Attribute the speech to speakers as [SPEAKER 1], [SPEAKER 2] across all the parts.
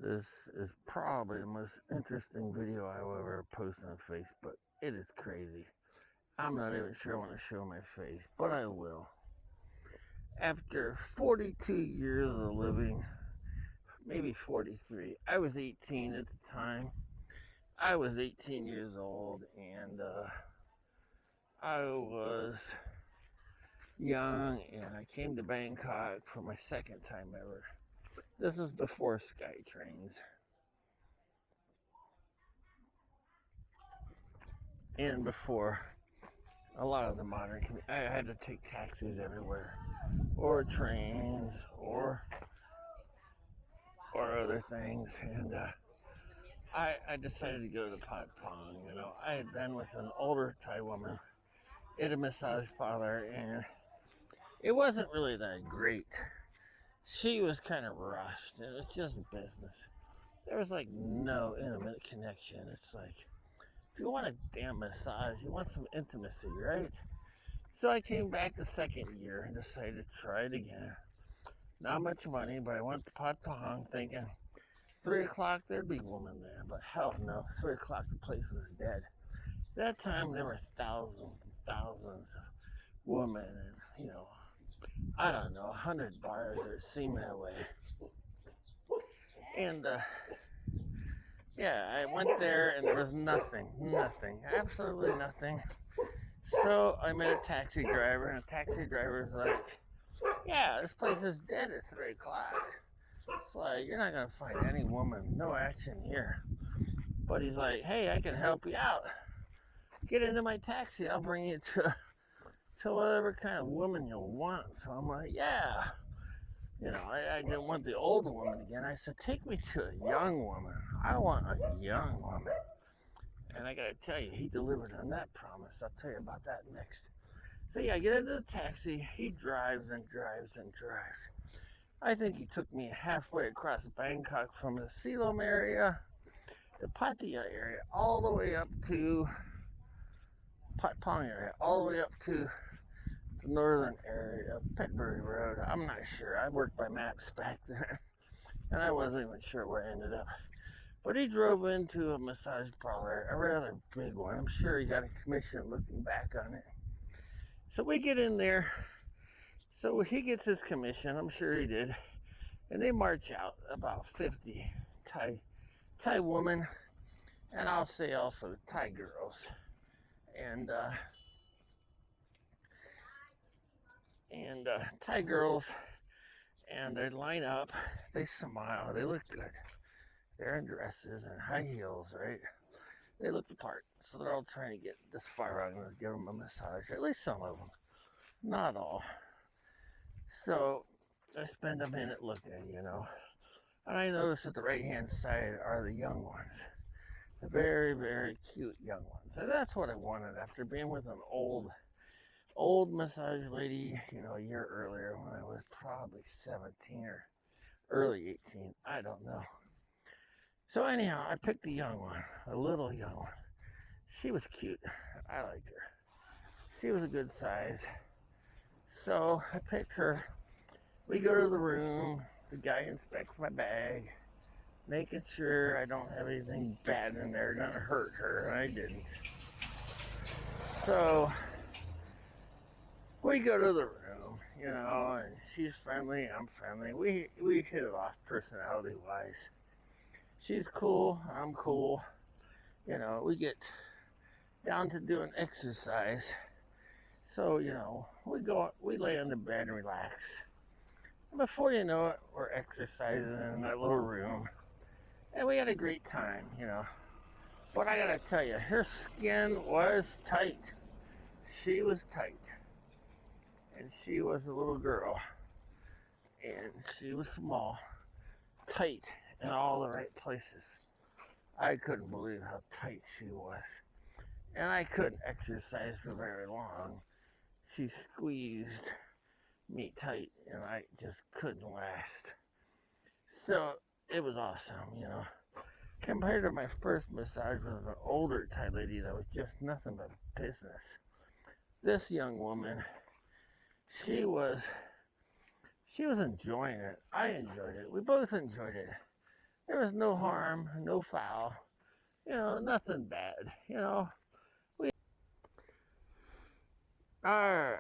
[SPEAKER 1] This is probably the most interesting video I will ever post on Facebook. It is crazy. I'm not even sure I want to show my face, but I will. After 42 years of living, maybe 43, I was 18 at the time. I was 18 years old, and I was young, and I came to Bangkok for my second time ever. This is before SkyTrains. And before a lot of the modern I had to take taxis everywhere, or trains, or other things, and I decided to go to Pot Pong. I had been with an older Thai woman at a massage parlor, and it wasn't really that great. She was kind of rushed, and it's just business. There was like no intimate connection. It's like, if you want a damn massage, you want some intimacy, right? So I came back the second year and decided to try it again. Not much money, but I went to Pot Pong thinking 3 o'clock there'd be a woman there. But hell no, 3 o'clock the place was dead. That time there were thousands and thousands of women, and I don't know, 100 bars, or it seemed that way. And yeah, I went there and there was nothing, absolutely nothing. So I met a taxi driver, and the taxi driver's like, yeah, this place is dead at 3 o'clock. It's like, you're not going to find any woman, no action here. But he's like, hey, I can help you out. Get into my taxi, I'll bring you to whatever kind of woman you'll want. So I'm like, yeah. I didn't want the old woman again. I said, take me to a young woman. I want a young woman. And I got to tell you, he delivered on that promise. I'll tell you about that next. So yeah, I get into the taxi. He drives and drives and drives. I think he took me halfway across Bangkok from the Silom area, the Pattaya area, all the way up to Pat Pong area, all the way up to the northern area of Petbury Road. I'm not sure. I worked by maps back then, and I wasn't even sure where I ended up. But he drove into a massage parlor, a rather big one. I'm sure he got a commission looking back on it. So we get in there. So he gets his commission, I'm sure he did. And they march out about 50 Thai women, and I'll say also Thai girls. And Thai girls, and they line up, they smile, they look good. They're in dresses and high heels, right? They look the part. So they're all trying to get this far out and give them a massage, at least some of them. Not all. So I spend a minute looking, and I notice at the right-hand side are the young ones. The very, very cute young ones. And that's what I wanted after being with an old massage lady, a year earlier when I was probably 17 or early 18. I don't know. So anyhow, I picked the young one, a little young one. She was cute. I liked her. She was a good size. So I picked her. We go to the room. The guy inspects my bag, making sure I don't have anything bad in there gonna hurt her, and I didn't. So we go to the room, and she's friendly, I'm friendly. We hit it off personality-wise. She's cool, I'm cool. We get down to doing exercise. So, we lay on the bed and relax. And before you know it, we're exercising in that little room. And we had a great time, But I gotta tell you, her skin was tight. She was tight. And she was a little girl. And she was small. Tight in all the right places. I couldn't believe how tight she was. And I couldn't exercise for very long. She squeezed me tight, and I just couldn't last. So it was awesome, Compared to my first massage with an older Thai lady that was just nothing but business. This young woman, she was enjoying it. I enjoyed it. We both enjoyed it. There was no harm, no foul, nothing bad, Alright.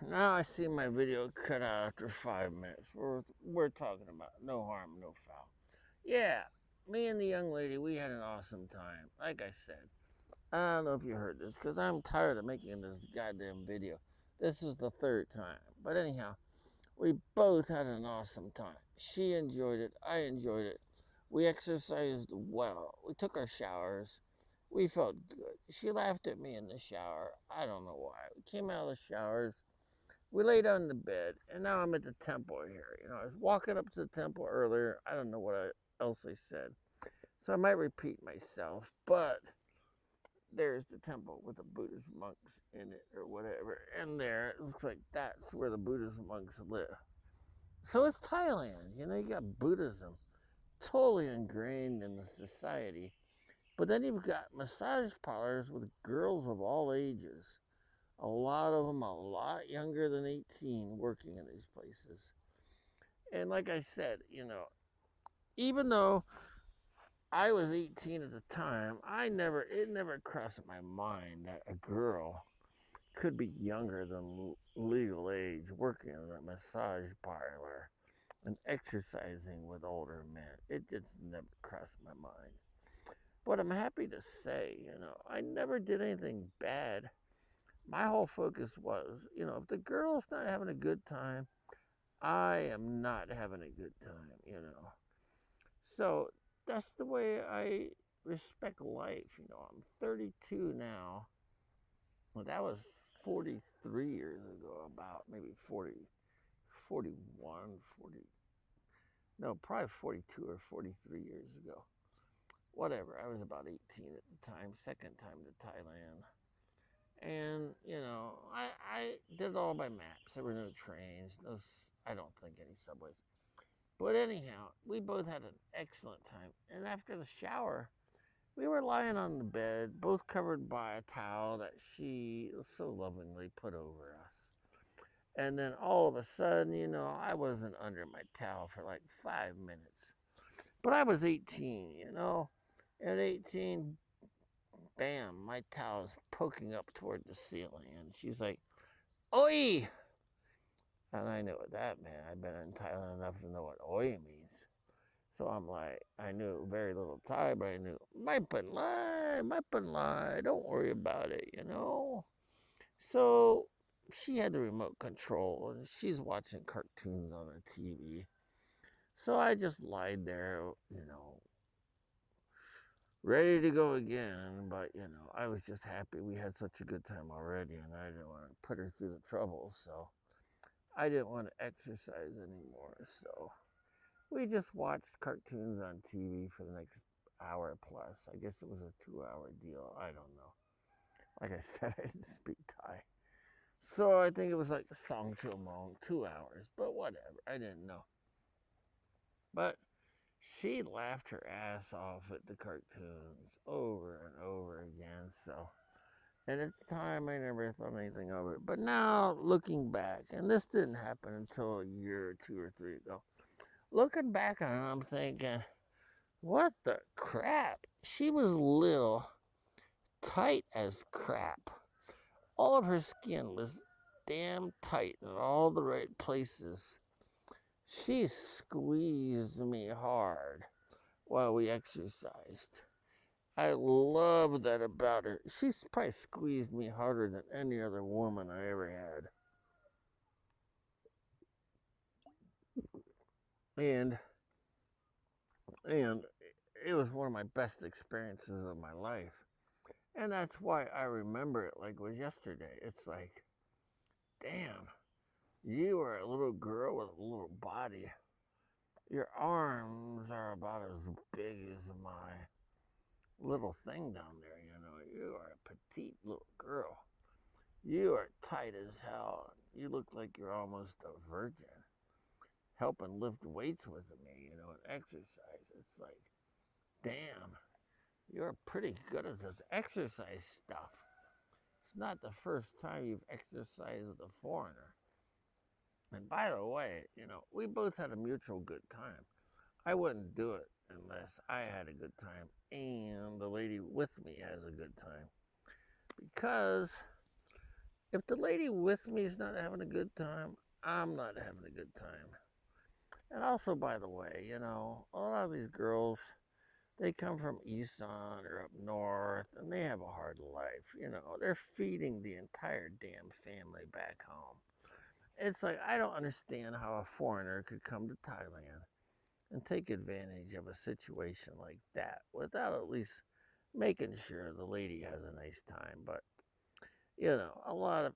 [SPEAKER 1] Now I see my video cut out after 5 minutes. We're talking about no harm, no foul. Yeah, me and the young lady, we had an awesome time. Like I said, I don't know if you heard this because I'm tired of making this goddamn video. This is the third time. But anyhow, we both had an awesome time. She enjoyed it. I enjoyed it. We exercised well. We took our showers. We felt good. She laughed at me in the shower. I don't know why. We came out of the showers. We lay down in the bed, and now I'm at the temple here. I was walking up to the temple earlier. I don't know what else I said. So I might repeat myself, but there's the temple with the Buddhist monks in it or whatever. And there, it looks like that's where the Buddhist monks live. So it's Thailand. You got Buddhism totally ingrained in the society. But then you've got massage parlors with girls of all ages. A lot of them a lot younger than 18 working in these places. And like I said, even though I was 18 at the time, it never crossed my mind that a girl could be younger than legal age working in a massage parlor and exercising with older men. It just never crossed my mind. But I'm happy to say, I never did anything bad. My whole focus was, if the girl's not having a good time, I am not having a good time. So that's the way I respect life. I'm 32 now. Well, that was 43 years ago, about maybe 40, 41, 40, no, probably 42 or 43 years ago. Whatever, I was about 18 at the time, second time to Thailand. And, I did it all by maps. There were no trains, I don't think any subways. But anyhow, we both had an excellent time. And after the shower, we were lying on the bed, both covered by a towel that she so lovingly put over us. And then all of a sudden, I wasn't under my towel for like 5 minutes. But I was 18. At 18, bam, my towel is poking up toward the ceiling. And she's like, "Oi!" And I know what that meant. I've been in Thailand enough to know what oi means. So I'm like, I knew very little Thai, but I knew, my lie, don't worry about it. So she had the remote control and she's watching cartoons on the TV. So I just lied there, ready to go again. But, I was just happy we had such a good time already and I didn't want to put her through the trouble. So I didn't want to exercise anymore. So we just watched cartoons on TV for the next hour plus. I guess it was a 2-hour deal. I don't know. Like I said, I didn't speak Thai. So I think it was like a song to a mong, 2 hours. But whatever. I didn't know. But she laughed her ass off at the cartoons over and over again. So, and at the time, I never thought anything of it. But now, looking back, and this didn't happen until a year or 2 or 3 ago. Looking back on it, I'm thinking, what the crap? She was little, tight as crap. All of her skin was damn tight in all the right places. She squeezed me hard while we exercised. I love that about her. She's probably squeezed me harder than any other woman I ever had. And it was one of my best experiences of my life. And that's why I remember it like it was yesterday. It's like, damn, you are a little girl with a little body. Your arms are about as big as my little thing down there. You are a petite little girl. You are tight as hell. You look like you're almost a virgin. Helping lift weights with me, and exercise. It's like, damn, you're pretty good at this exercise stuff. It's not the first time you've exercised with a foreigner. And by the way, we both had a mutual good time. I wouldn't do it unless I had a good time and the lady with me has a good time. Because if the lady with me is not having a good time, I'm not having a good time. And also, by the way, a lot of these girls, they come from Isaan or up north and they have a hard life. They're feeding the entire damn family back home. It's like, I don't understand how a foreigner could come to Thailand and take advantage of a situation like that without at least making sure the lady has a nice time. But, a lot of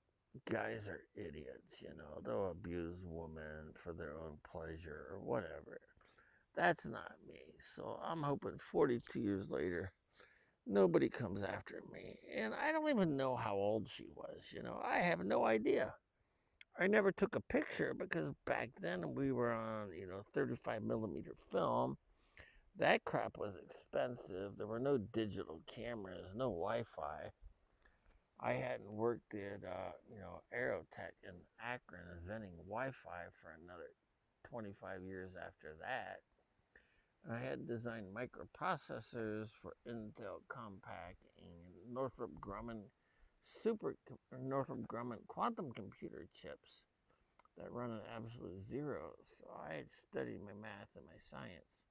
[SPEAKER 1] guys are idiots, they'll abuse women for their own pleasure or whatever. That's not me. So I'm hoping 42 years later, nobody comes after me. And I don't even know how old she was. I have no idea. I never took a picture because back then we were on, 35 millimeter film. That crap was expensive. There were no digital cameras, no Wi Fi. I hadn't worked at, Aerotech in Akron inventing Wi Fi for another 25 years after that. And I had designed microprocessors for Intel Compact and Northrop Grumman quantum computer chips that run at absolute zero. So I had studied my math and my science.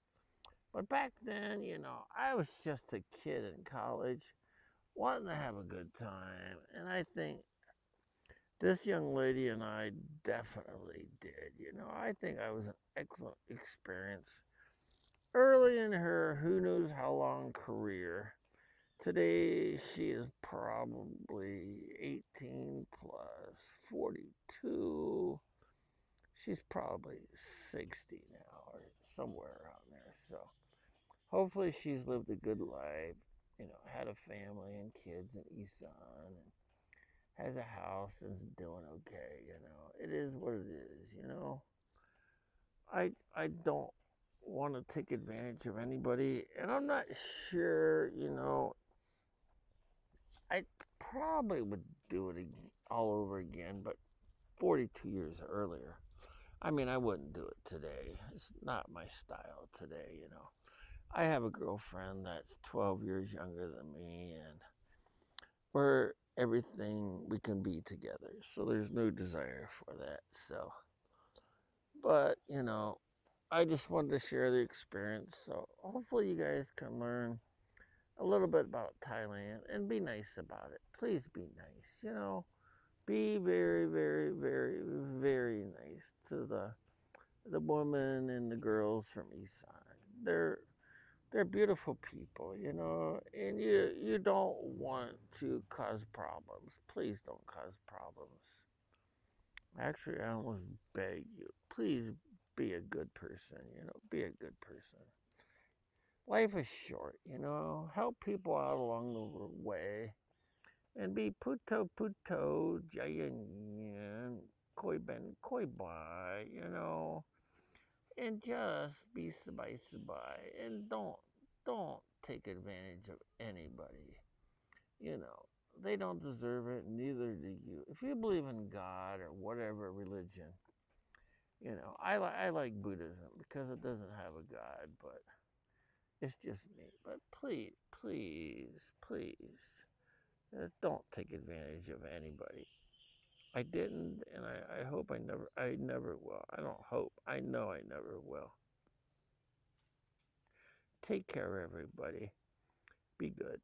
[SPEAKER 1] But back then, I was just a kid in college wanting to have a good time. And I think this young lady and I definitely did. I think I was an excellent experience early in her who knows how long career. Today she is probably 18 plus 42. She's probably 60 now or somewhere around there. So hopefully she's lived a good life, had a family and kids in Isaan and has a house and is doing okay. It is what it is. I don't want to take advantage of anybody, and I'm not sure, I probably would do it all over again, but 42 years earlier. I mean, I wouldn't do it today. It's not my style today. I have a girlfriend that's 12 years younger than me, and we're everything we can be together. So there's no desire for that. So, but, I just wanted to share the experience. So hopefully you guys can learn a little bit about Thailand and be nice about it. Please be nice. Be very, very, very, very nice to the women and the girls from Isaan. They're beautiful people, and you don't want to cause problems. Please don't cause problems. Actually, I almost beg you, please be a good person. Be a good person. Life is short. Help people out along the way, and be puto puto jayan koi ben koi bai. And just be sabai sabai, and don't take advantage of anybody. You know, they don't deserve it, neither do you. If you believe in God or whatever religion, I like Buddhism because it doesn't have a God, but it's just me. But please, please, please, don't take advantage of anybody. I didn't, and I hope I never will. I don't hope, I know I never will. Take care, everybody. Be good.